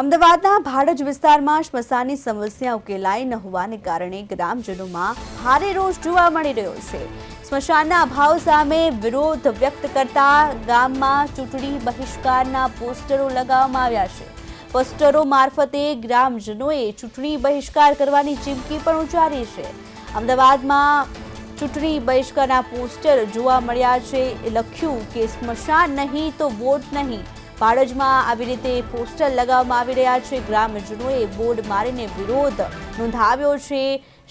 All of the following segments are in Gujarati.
અમદાવાદના ભાડજ વિસ્તારમાં સ્મશાનની સમસ્યા ઉકેલાઈ ન હોવાને કારણે ગ્રામજનોમાં ભારે રોષ જોવા મળી રહ્યો છે। સ્મશાનના અભાવ સામે વિરોધ વ્યક્ત કરતા ગામમાં ચૂંટણી બહિષ્કારના પોસ્ટરો લગાવવામાં આવ્યા છે। પોસ્ટરો મારફતે ગ્રામજનોએ ચૂંટણી બહિષ્કાર કરવાની ચીમકી પણ ઉચ્ચારી છે। અમદાવાદમાં ચૂંટણી બહિષ્કારના પોસ્ટર જોવા મળ્યા છે। લખ્યું કે સ્મશાન નહીં તો વોટ નહીં। ભાડજમાં આવી રીતે પોસ્ટર લગાવવામાં આવી રહ્યા છે। ગ્રામજનોએ બોર્ડ મારીને વિરોધ નોંધાવ્યો છે।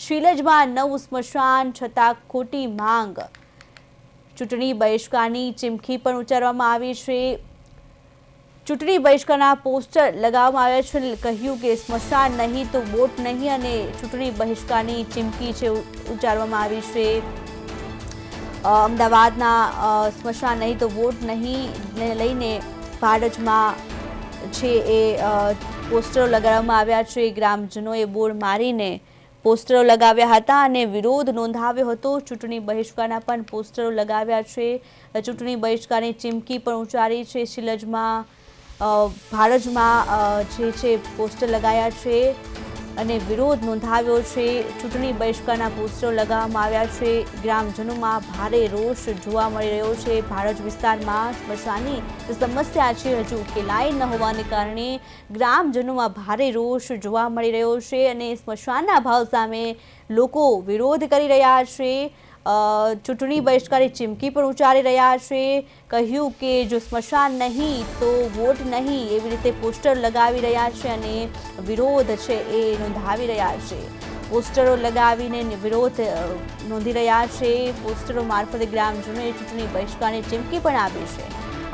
શિલજમાં નવું સ્મશાન છતાં ખોટી માંગ, ચૂંટણી બહિષ્કારની ચીમકી પણ ઉચ્ચારવામાં આવી છે। ચૂંટણી બહિષ્કારના પોસ્ટર લગાવવામાં આવ્યા છે। કહ્યું કે સ્મશાન નહીં તો વોટ નહીં અને ચૂંટણી બહિષ્કારની ચીમકી છે ઉચ્ચારવામાં આવી છે। અમદાવાદના સ્મશાન નહીં તો વોટ નહીં લઈને ભાડજમાં છે એ પોસ્ટરો લગાવવામાં આવ્યા છે। ગ્રામજનોએ બોર્ડ મારીને પોસ્ટરો લગાવ્યા હતા અને વિરોધ નોંધાવ્યો હતો। ચૂંટણી બહિષ્કારના પણ પોસ્ટરો લગાવ્યા છે। ચૂંટણી બહિષ્કારની ચીમકી પણ ઉચ્ચારી છે। શિલજમાં ભાડજમાં જે છે પોસ્ટર લગાવ્યા છે અને વિરોધ નોંધાવ્યો છે। ચૂંટણી બહિષ્કારના પોસ્ટરો લગાવવામાં આવ્યા છે। ગ્રામજનોમાં ભારે રોષ જોવા મળી રહ્યો છે। ભાડજ વિસ્તારમાં સ્મશાનની સમસ્યા છે હજુ ઉકેલાઈ ન હોવાને કારણે ગ્રામજનોમાં ભારે રોષ જોવા મળી રહ્યો છે અને સ્મશાનના અભાવ સામે લોકો વિરોધ કરી રહ્યા છે। ચૂંટણી બહિષ્કારની ચીમકી પણ ઉચ્ચારી રહ્યા છે। કહ્યું કે જો સ્મશાન નહીં તો વોટ નહીં, એવી રીતે પોસ્ટર લગાવી રહ્યા છે અને વિરોધ છે એ નોંધાવી રહ્યા છે। પોસ્ટરો લગાવીને વિરોધ નોંધી રહ્યા છે। પોસ્ટરો મારફતે ગ્રામજનોએ ચૂંટણી બહિષ્કારની ચીમકી પણ આપી છે।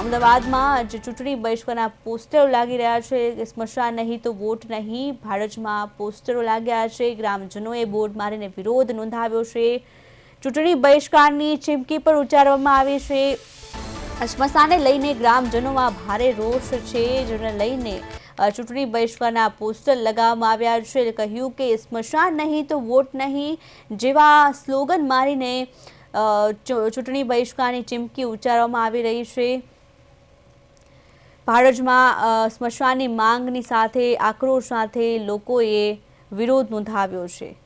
અમદાવાદમાં જે ચૂંટણી બહિષ્કારના પોસ્ટરો લાગી રહ્યા છે, સ્મશાન નહીં તો વોટ નહીં, ભાડજમાં પોસ્ટરો લાગ્યા છે। ગ્રામજનોએ બોર્ડ મારીને વિરોધ નોંધાવ્યો છે। ચૂંટણી બહિષ્કારની ચીમકી પણ ઉચ્ચારવામાં આવી છે। સ્મશાનને લઈને ગ્રામજનોમાં ભારે રોષ છે, જેને લઈને ચૂંટણી બહિષ્કારના પોસ્ટર લગાવવામાં આવ્યા છે। કહ્યું કે સ્મશાન નહીં તો વોટ નહીં જેવા સ્લોગન મારીને ચૂંટણી બહિષ્કારની ચીમકી ઉચ્ચારવામાં આવી રહી છે। ભાડજમાં સ્મશાનની માંગની સાથે આક્રોશ સાથે લોકોએ વિરોધ નોંધાવ્યો છે।